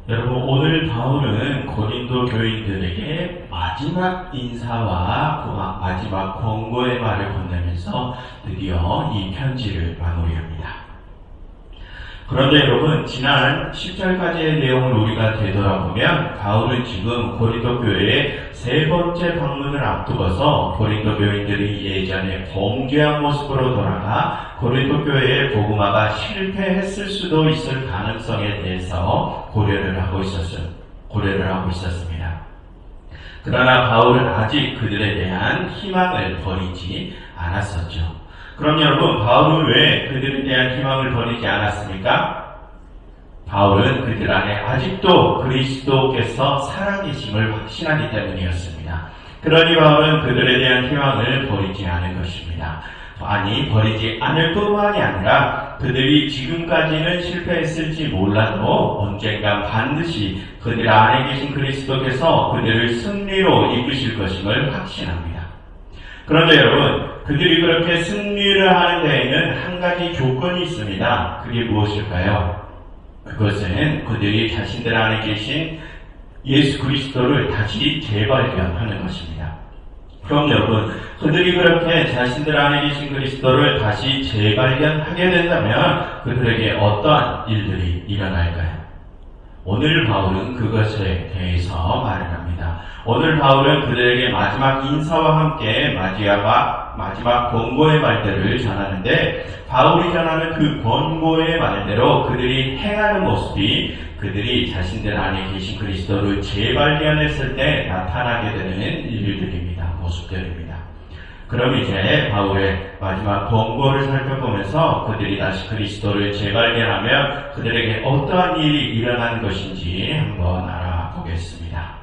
여러분, 오늘 바울은 고린도 교인들에게 마지막 인사와 마지막 권고의 말을 건네면서 드디어 이 편지를 마무리합니다. 그런데 여러분, 지난 10절까지의 내용을 우리가 되돌아보면 바울은 지금 고린도 교회의 세 번째 방문을 앞두고서 고린도 교인들이 예전에 범죄한 모습으로 돌아가 고린도 교회의 복음화가 실패했을 수도 있을 가능성에 대해서 고려를 하고 있었습니다. 그러나 바울은 아직 그들에 대한 희망을 버리지 않았었죠. 그럼 여러분, 바울은 왜 그들에 대한 희망을 버리지 않았습니까? 바울은 그들 안에 아직도 그리스도께서 살아계심을 확신하기 때문이었습니다. 그러니 바울은 그들에 대한 희망을 버리지 않은 것입니다. 아니, 버리지 않을 뿐만이 아니라 그들이 지금까지는 실패했을지 몰라도 언젠간 반드시 그들 안에 계신 그리스도께서 그들을 승리로 이끄실 것임을 확신합니다. 그런데 여러분, 그들이 그렇게 승리를 하는 데에는 한 가지 조건이 있습니다. 그게 무엇일까요? 그것은 그들이 자신들 안에 계신 예수 그리스도를 다시 재발견하는 것입니다. 그럼 여러분, 그들이 그렇게 자신들 안에 계신 그리스도를 다시 재발견하게 된다면 그들에게 어떠한 일들이 일어날까요? 오늘 바울은 그것에 대해서 말을 합니다. 오늘 바울은 그들에게 마지막 인사와 함께 마지막 권고의 말들을 전하는데, 바울이 전하는 그 권고의 말대로 그들이 행하는 모습이 그들이 자신들 안에 계신 그리스도를 재발견했을 때 나타나게 되는 일들입니다. 모습들입니다. 그럼 이제 바울의 마지막 권고를 살펴보면서 그들이 다시 그리스도를 재발견하며 그들에게 어떠한 일이 일어나는 것인지 한번 알아보겠습니다.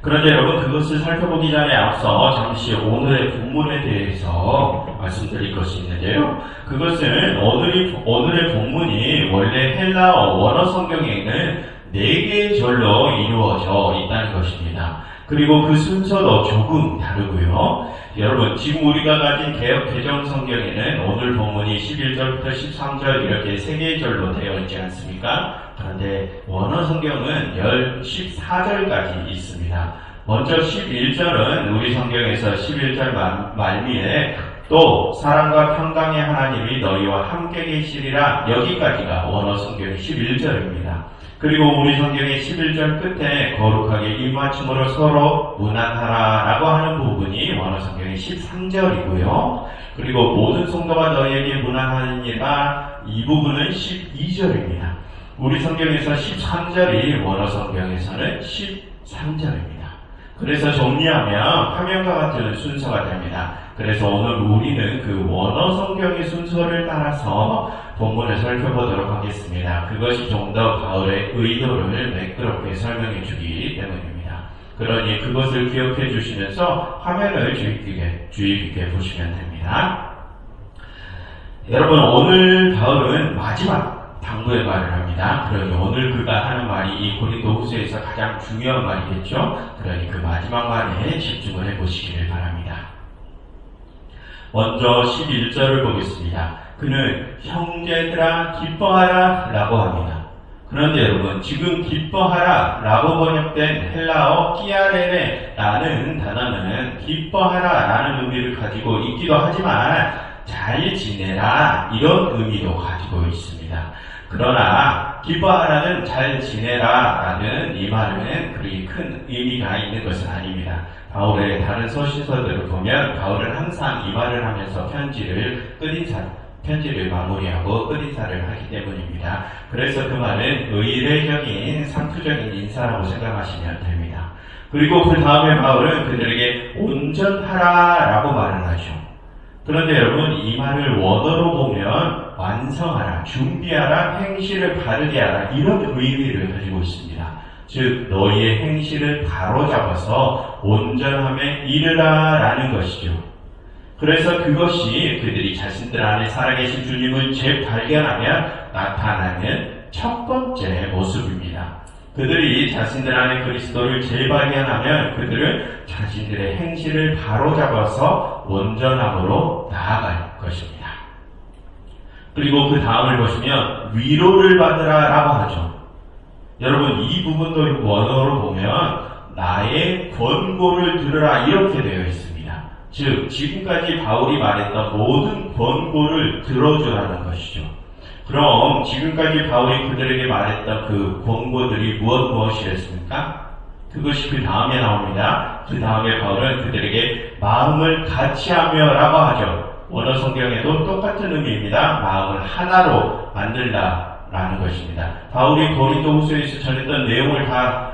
그런데 여러분, 그것을 살펴보기 전에 앞서 잠시 오늘의 본문에 대해서 말씀드릴 것이 있는데요. 그것은 오늘의 본문이 원래 헬라어 원어 성경에는 4개의 절로 이루어져 있다는 것입니다. 그리고 그 순서도 조금 다르고요. 여러분, 지금 우리가 가진 개역 개정 성경에는 오늘 본문이 11절부터 13절 이렇게 3개의 절로 되어 있지 않습니까? 그런데 원어 성경은 14절까지 있습니다. 먼저 11절은 우리 성경에서 11절 말미에 또 사랑과 평강의 하나님이 너희와 함께 계시리라, 여기까지가 원어 성경의 11절입니다. 그리고 우리 성경의 11절 끝에 거룩하게 입맞춤으로 서로 문안하라 라고 하는 부분이 원어 성경의 13절이고요. 그리고 모든 성도가 너희에게 문안하니라, 이 부분은 12절입니다. 우리 성경에서 13절이 원어 성경에서는 13절입니다. 그래서 정리하면 화면과 같은 순서가 됩니다. 그래서 오늘 우리는 그 원어 성경의 순서를 따라서 본문을 살펴보도록 하겠습니다. 그것이 좀 더 바울의 의도를 매끄럽게 설명해 주기 때문입니다. 그러니 그것을 기억해 주시면서 화면을 주의 깊게 보시면 됩니다. 여러분, 오늘 바울은 마지막 당부의 말을 합니다. 그러니 오늘 그가 하는 말이 이 고린도 후서에서 가장 중요한 말이겠죠. 그러니 그 마지막 말에 집중을 해보시기를 바랍니다. 먼저 11절을 보겠습니다. 그는 형제들아 기뻐하라 라고 합니다. 그런데 여러분, 지금 기뻐하라 라고 번역된 헬라어 끼아레네 라는 단어는 기뻐하라 라는 의미를 가지고 있기도 하지만 잘 지내라 이런 의미도 가지고 있습니다. 그러나 기뻐하라는 잘 지내라 라는 이 말은 그리 큰 의미가 있는 것은 아닙니다. 바울의 다른 서신서들을 보면 바울은 항상 이 말을 하면서 편지를 마무리하고 끝인사를 하기 때문입니다. 그래서 그 말은 의례적인 상투적인 인사라고 생각하시면 됩니다. 그리고 그 다음에 바울은 그들에게 온전하라 라고 말을 하죠. 그런데 여러분, 이 말을 원어로 보면 완성하라, 준비하라, 행실을 바르게 하라 이런 의미를 가지고 있습니다. 즉 너희의 행실을 바로잡아서 온전함에 이르라 라는 것이죠. 그래서 그것이 그들이 자신들 안에 살아계신 주님을 재발견하며 나타나는 첫 번째 모습입니다. 그들이 자신들 안에 그리스도를 재발견하면 그들은 자신들의 행실을 바로잡아서 온전함으로 나아갈 것입니다. 그리고 그 다음을 보시면 위로를 받으라 라고 하죠. 여러분 이 부분도 원어로 보면 나의 권고를 들으라 이렇게 되어 있습니다. 즉 지금까지 바울이 말했던 모든 권고를 들어주라는 것이죠. 그럼 지금까지 바울이 그들에게 말했던 그 권고들이 무엇이었습니까? 그것이 그 다음에 나옵니다. 그 다음에 바울은 그들에게 마음을 같이하며 라고 하죠. 원어 성경에도 똑같은 의미입니다. 마음을 하나로 만들라라는 것입니다. 바울이 고린도후서에서 전했던 내용을 다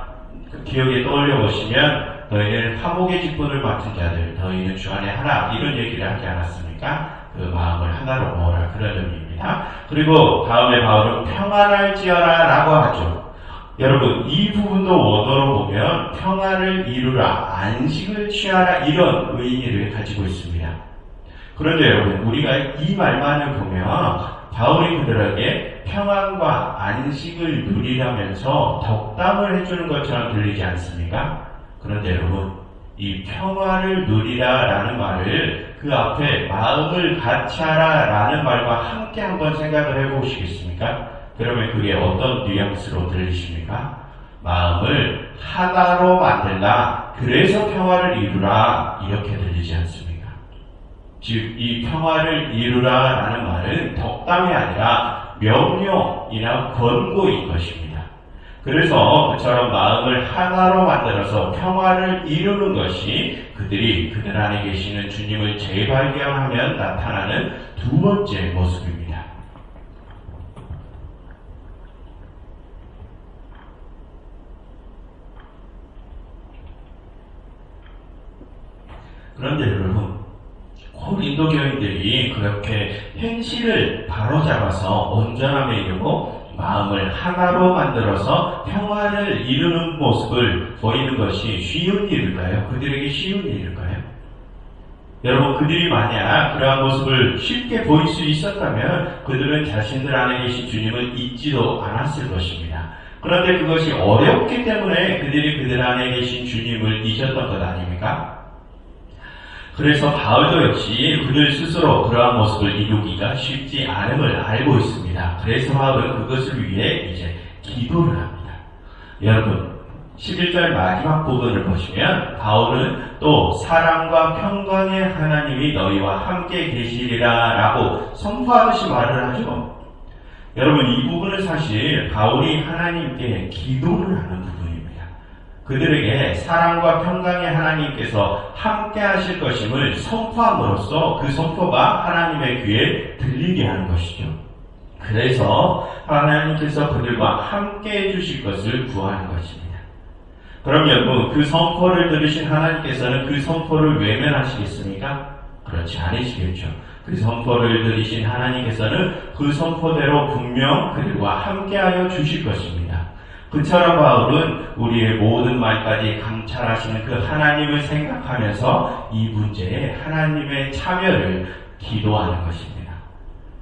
기억에 떠올려 보시면 너희는 화목의 직분을 맡은 자들, 너희는 주 안에 하나 이런 얘기를 하지 않았습니까? 그 마음을 하나로 모으라 그런 의미입니다. 그리고 다음에 바울은 평안할지어라 라고 하죠. 여러분 이 부분도 원어로 보면 평안을 이루라, 안식을 취하라 이런 의미를 가지고 있습니다. 그런데 여러분 우리가 이 말만을 보면 바울이 그들에게 평안과 안식을 누리라면서 덕담을 해주는 것처럼 들리지 않습니까? 그런데 여러분 이 평화를 누리라 라는 말을 그 앞에 마음을 같이하라 라는 말과 함께 한번 생각을 해보시겠습니까? 그러면 그게 어떤 뉘앙스로 들리십니까? 마음을 하나로 만들라, 그래서 평화를 이루라 이렇게 들리지 않습니까? 즉 이 평화를 이루라 라는 말은 덕담이 아니라 명령이나 권고인 것입니다. 그래서 그처럼 마음을 하나로 만들어서 평화를 이루는 것이 그들이 그들 안에 계시는 주님을 재발견하면 나타나는 두 번째 모습입니다. 그런데 여러분 고린도 교인들이 그렇게 행실을 바로잡아서 온전함에 이르고 마음을 하나로 만들어서 평화를 이루는 모습을 보이는 것이 쉬운 일일까요? 그들에게 쉬운 일일까요? 여러분 그들이 만약 그러한 모습을 쉽게 보일 수 있었다면 그들은 자신들 안에 계신 주님을 잊지도 않았을 것입니다. 그런데 그것이 어렵기 때문에 그들이 그들 안에 계신 주님을 잊었던 것 아닙니까? 그래서 바울도 역시 그들 스스로 그러한 모습을 이루기가 쉽지 않음을 알고 있습니다. 그래서 바울은 그것을 위해 이제 기도를 합니다. 여러분 11절 마지막 부분을 보시면 바울은 또 사랑과 평강의 하나님이 너희와 함께 계시리라 라고 선포하듯이 말을 하죠. 여러분 이 부분은 사실 바울이 하나님께 기도를 하는 부분입니다. 그들에게 사랑과 평강의 하나님께서 함께 하실 것임을 선포함으로써 그 선포가 하나님의 귀에 들리게 하는 것이죠. 그래서 하나님께서 그들과 함께 해주실 것을 구하는 것입니다. 그럼 여러분 그 선포를 들으신 하나님께서는 그 선포를 외면하시겠습니까? 그렇지 않으시겠죠. 그 선포를 들으신 하나님께서는 그 선포대로 분명 그들과 함께하여 주실 것입니다. 그처럼 바울은 우리의 모든 말까지 감찰하시는 그 하나님을 생각하면서 이 문제에 하나님의 참여를 기도하는 것입니다.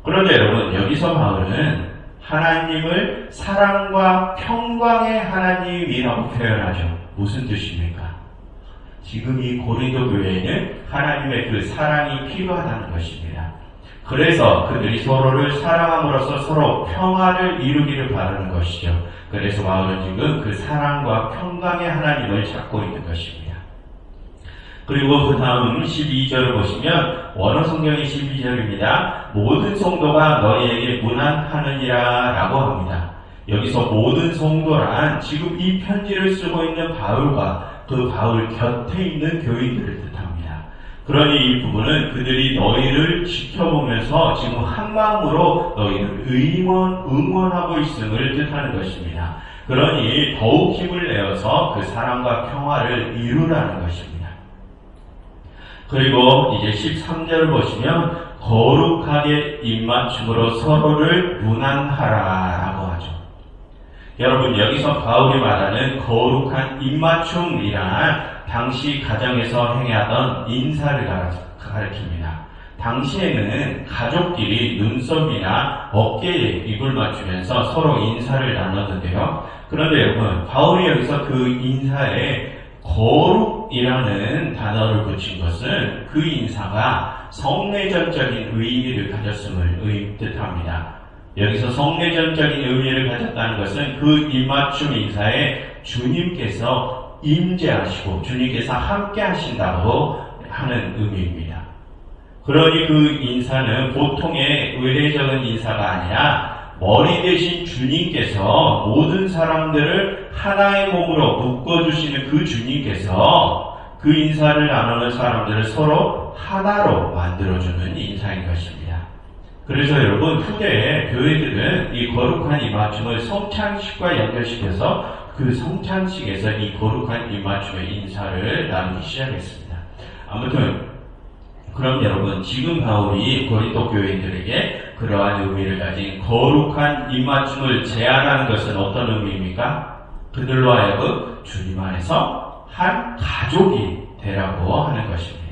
그런데 여러분 여기서 바울은 하나님을 사랑과 평강의 하나님이라고 표현하죠. 무슨 뜻입니까? 지금 이 고린도 교회에는 하나님의 그 사랑이 필요하다는 것입니다. 그래서 그들이 서로를 사랑함으로써 서로 평화를 이루기를 바라는 것이죠. 그래서 바울은 지금 그 사랑과 평강의 하나님을 찾고 있는 것입니다. 그리고 그 다음 12절을 보시면 원어 성경의 12절입니다. 모든 성도가 너희에게 문안하느니라 라고 합니다. 여기서 모든 성도란 지금 이 편지를 쓰고 있는 바울과 그 바울 곁에 있는 교인들을 뜻합니다. 그러니 이 부분은 그들이 너희를 지켜보면서 지금 한마음으로 너희를 응원하고 있음을 뜻하는 것입니다. 그러니 더욱 힘을 내어서 그 사랑과 평화를 이루라는 것입니다. 그리고 이제 13절을 보시면 거룩하게 입맞춤으로 서로를 문안하라라고 하죠. 여러분 여기서 바울이 말하는 거룩한 입맞춤이란 당시 가정에서 행하던 인사를 가리킵니다. 당시에는 가족끼리 눈썹이나 어깨에 입을 맞추면서 서로 인사를 나눴는데요. 그런데 여러분 바울이 여기서 그 인사에 거룩이라는 단어를 붙인 것은 그 인사가 성내전적인 의미를 가졌음을 뜻합니다. 여기서 성례전적인 의미를 가졌다는 것은 그 입맞춤 인사에 주님께서 임재하시고 주님께서 함께 하신다고 하는 의미입니다. 그러니 그 인사는 보통의 의례적인 인사가 아니라 머리 대신 주님께서 모든 사람들을 하나의 몸으로 묶어주시는 그 주님께서 그 인사를 나누는 사람들을 서로 하나로 만들어주는 인사인 것입니다. 그래서 여러분, 후대에 교회들은 이 거룩한 입맞춤을 성찬식과 연결시켜서 그 성찬식에서 이 거룩한 입맞춤의 인사를 나누기 시작했습니다. 아무튼 그럼 여러분, 지금 바울이 고린도 교회인들에게 그러한 의미를 가진 거룩한 입맞춤을 제안하는 것은 어떤 의미입니까? 그들로 하여금 주님 안에서 한 가족이 되라고 하는 것입니다.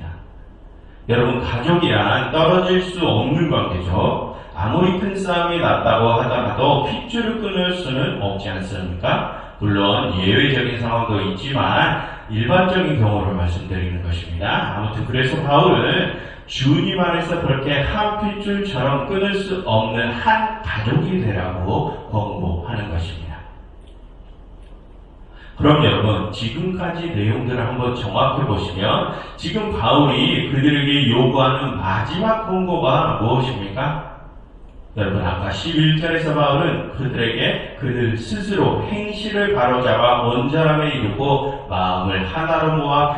여러분, 가족이란 떨어질 수 없는 관계죠. 아무리 큰 싸움이 났다고 하더라도 핏줄을 끊을 수는 없지 않습니까? 물론 예외적인 상황도 있지만 일반적인 경우를 말씀드리는 것입니다. 아무튼 그래서 바울은 주님 안에서 그렇게 한 핏줄처럼 끊을 수 없는 한 가족이 되라고 권고하는 것입니다. 그럼 여러분, 지금까지 내용들을 한번 정확히 보시면 지금 바울이 그들에게 요구하는 마지막 권고가 무엇입니까? 여러분, 아까 11절에서 바울은 그들에게 그들 스스로 행실을 바로잡아 온전함에 이루고 마음을 하나로 모아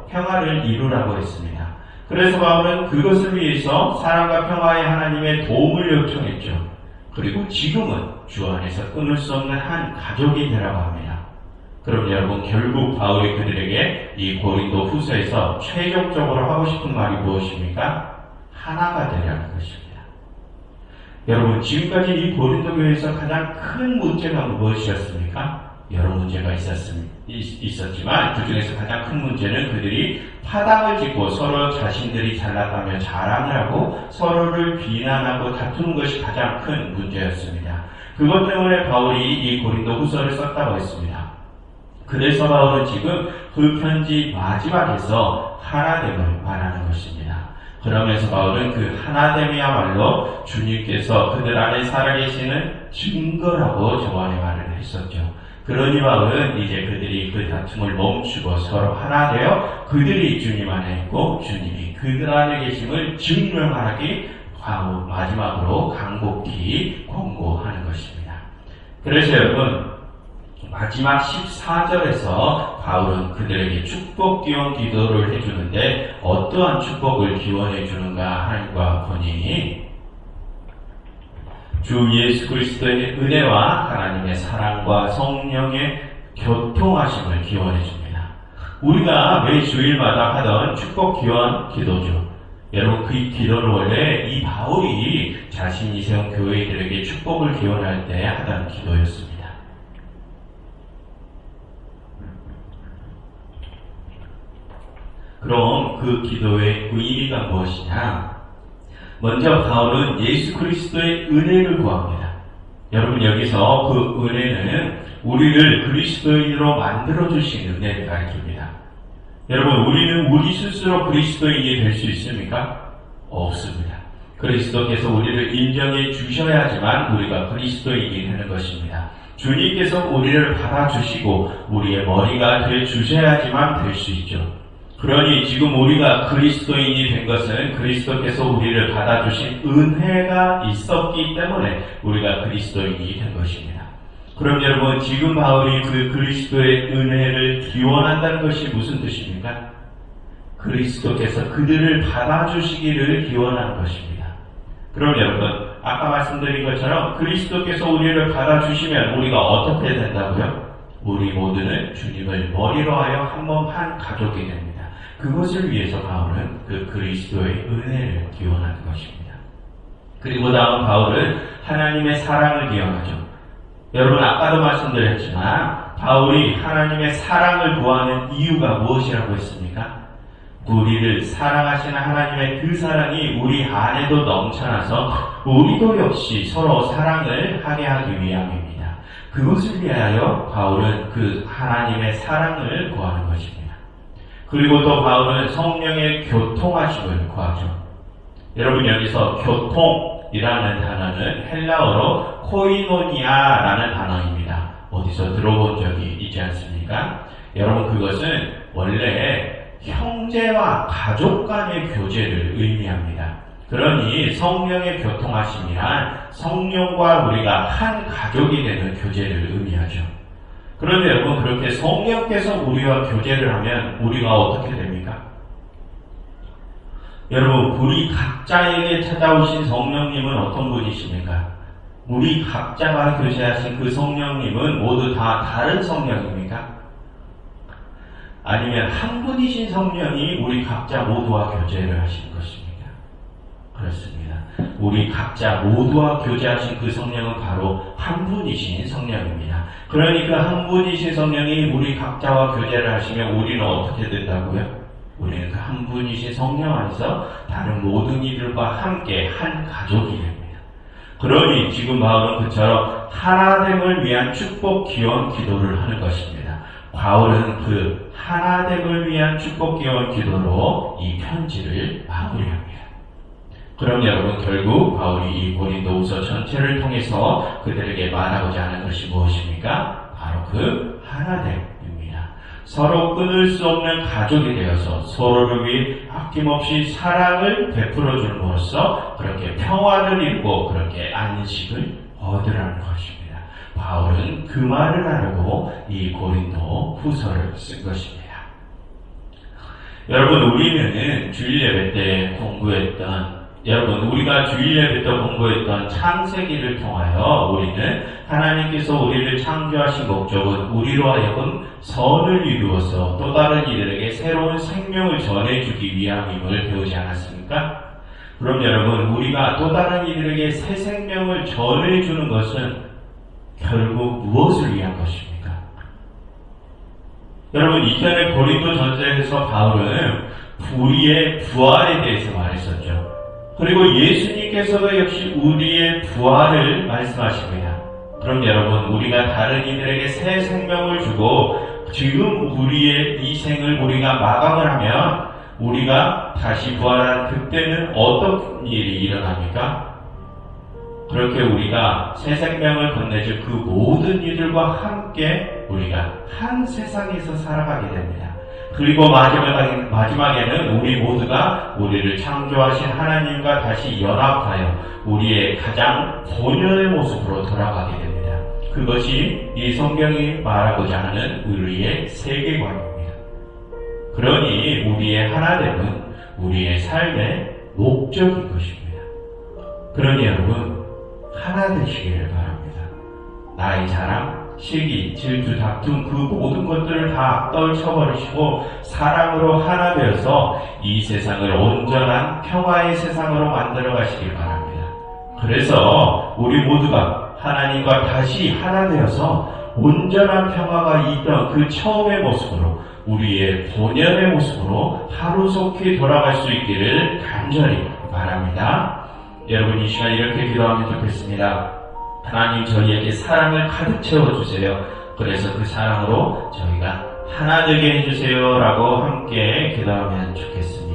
평화를 이루라고 했습니다. 그래서 바울은 그것을 위해서 사랑과 평화의 하나님의 도움을 요청했죠. 그리고 지금은 주 안에서 끊을 수 없는 한 가족이 되라고 합니다. 그럼 여러분, 결국 바울이 그들에게 이 고린도 후서에서 최종적으로 하고 싶은 말이 무엇입니까? 하나가 되라는 것입니다. 여러분, 지금까지 이 고린도 교회에서 가장 큰 문제가 무엇이었습니까? 여러 문제가 있었지만 그 중에서 가장 큰 문제는 그들이 파당을 짓고 서로 자신들이 잘났다며 자랑을 하고 서로를 비난하고 다투는 것이 가장 큰 문제였습니다. 그것 때문에 바울이 이 고린도 후서를 썼다고 했습니다. 그래서 바울은 지금 그 편지 마지막에서 하나됨을 말하는 것입니다. 그러면서 바울은 그 하나됨이야말로 주님께서 그들 안에 살아계시는 증거라고 저번에 말을 했었죠. 그러니 바울은 이제 그들이 그 다툼을 멈추고 서로 하나 되어 그들이 주님 안에 있고 주님이 그들 안에 계심을 증명하기 마지막으로 간곡히 권고하는 것입니다. 그래서 여러분, 마지막 14절에서 바울은 그들에게 축복 기원 기도를 해주는데 어떠한 축복을 기원해 주는가 하는가 보니 주 예수 그리스도의 은혜와 하나님의 사랑과 성령의 교통하심을 기원해 줍니다. 우리가 매 주일마다 하던 축복 기원 기도죠. 여러분, 그 기도는 원래 이 바울이 자신이 세운 교회들에게 축복을 기원할 때 하던 기도였습니다. 그럼 그 기도의 의미가 무엇이냐? 먼저 바울은 예수 그리스도의 은혜를 구합니다. 여러분, 여기서 그 은혜는 우리를 그리스도인으로 만들어주신 은혜를 가리킵니다. 여러분, 우리는 우리 스스로 그리스도인이 될 수 있습니까? 없습니다. 그리스도께서 우리를 인정해 주셔야지만 우리가 그리스도인이 되는 것입니다. 주님께서 우리를 받아주시고 우리의 머리가 돼 주셔야지만 될 수 있죠. 그러니 지금 우리가 그리스도인이 된 것은 그리스도께서 우리를 받아주신 은혜가 있었기 때문에 우리가 그리스도인이 된 것입니다. 그럼 여러분, 지금 바울이 그 그리스도의 은혜를 기원한다는 것이 무슨 뜻입니까? 그리스도께서 그들을 받아주시기를 기원하는 것입니다. 그럼 여러분, 아까 말씀드린 것처럼 그리스도께서 우리를 받아주시면 우리가 어떻게 된다고요? 우리 모두는 주님을 머리로 하여 한 몸 한 가족이 됩니다. 그것을 위해서 바울은 그 그리스도의 은혜를 기원하는 것입니다. 그리고 다음 바울은 하나님의 사랑을 기원하죠. 여러분, 아까도 말씀드렸지만 바울이 하나님의 사랑을 구하는 이유가 무엇이라고 했습니까? 우리를 사랑하시는 하나님의 그 사랑이 우리 안에도 넘쳐나서 우리도 역시 서로 사랑을 하게 하기 위함입니다. 그것을 위하여 바울은 그 하나님의 사랑을 구하는 것입니다. 그리고 또 바울은 성령의 교통하심을 구하죠. 여러분, 여기서 교통, 이라는 단어는 헬라어로 코이노니아라는 단어입니다. 어디서 들어본 적이 있지 않습니까? 여러분, 그것은 원래 형제와 가족 간의 교제를 의미합니다. 그러니 성령의 교통하심이란 성령과 우리가 한 가족이 되는 교제를 의미하죠. 그런데 여러분, 그렇게 성령께서 우리와 교제를 하면 우리가 어떻게 됩니까? 여러분, 우리 각자에게 찾아오신 성령님은 어떤 분이십니까? 우리 각자가 교제하신 그 성령님은 모두 다 다른 성령입니까? 아니면 한 분이신 성령이 우리 각자 모두와 교제를 하신 것입니까? 그렇습니다. 우리 각자 모두와 교제하신 그 성령은 바로 한 분이신 성령입니다. 그러니 그 한 분이신 성령이 우리 각자와 교제를 하시면 우리는 어떻게 된다고요? 우리는 그 한 분이신 성령 안에서 다른 모든 이들과 함께 한 가족이 됩니다. 그러니 지금 바울은 그처럼 하나됨을 위한 축복 기원 기도를 하는 것입니다. 바울은 그 하나됨을 위한 축복 기원 기도로 이 편지를 마무리합니다. 그럼 여러분, 결국 바울이 이 고린도후서 전체를 통해서 그들에게 말하고자 하는 것이 무엇입니까? 바로 그 하나됨입니다. 서로 끊을 수 없는 가족이 되어서 서로를 위해 아낌없이 사랑을 베풀어 줌으로써 그렇게 평화를 이루고 그렇게 안식을 얻으라는 것입니다. 바울은 그 말을 하려고 이 고린도 후서를 쓴 것입니다. 여러분, 우리는 주일 예배 때 우리가 주일 예배 때 공부했던 창세기를 통하여 우리는 하나님께서 우리를 창조하신 목적은 우리로 하여금 선을 이루어서 또 다른 이들에게 새로운 생명을 전해주기 위함임을 배우지 않았습니까? 그럼 여러분, 우리가 또 다른 이들에게 새 생명을 전해주는 것은 결국 무엇을 위한 것입니까? 여러분, 이전에 고린도 전서에서 바울은 우리의 부활에 대해서 말했었죠. 그리고 예수님께서도 역시 우리의 부활을 말씀하십니다. 그럼 여러분, 우리가 다른 이들에게 새 생명을 주고 지금 우리의 이 생을 우리가 마감을 하면 우리가 다시 부활한 그때는 어떤 일이 일어납니까? 그렇게 우리가 새 생명을 건네줄 그 모든 이들과 함께 우리가 한 세상에서 살아가게 됩니다. 그리고 마지막에는 우리 모두가 우리를 창조하신 하나님과 다시 연합하여 우리의 가장 본연의 모습으로 돌아가게 됩니다. 그것이 이 성경이 말하고자 하는 우리의 세계관입니다. 그러니 우리의 하나됨은 우리의 삶의 목적인 것입니다. 그러니 여러분, 하나 되시기를 바랍니다. 나의 자랑, 시기, 질투, 다툼 그 모든 것들을 다 떨쳐버리시고 사랑으로 하나 되어서 이 세상을 온전한 평화의 세상으로 만들어 가시길 바랍니다. 그래서 우리 모두가 하나님과 다시 하나 되어서 온전한 평화가 있던 그 처음의 모습으로 우리의 본연의 모습으로 하루속히 돌아갈 수 있기를 간절히 바랍니다. 여러분, 이 시간 이렇게 기도하면 좋겠습니다. 하나님, 저희에게 사랑을 가득 채워주세요. 그래서 그 사랑으로 저희가 하나 되게 해주세요 라고 함께 기도하면 좋겠습니다.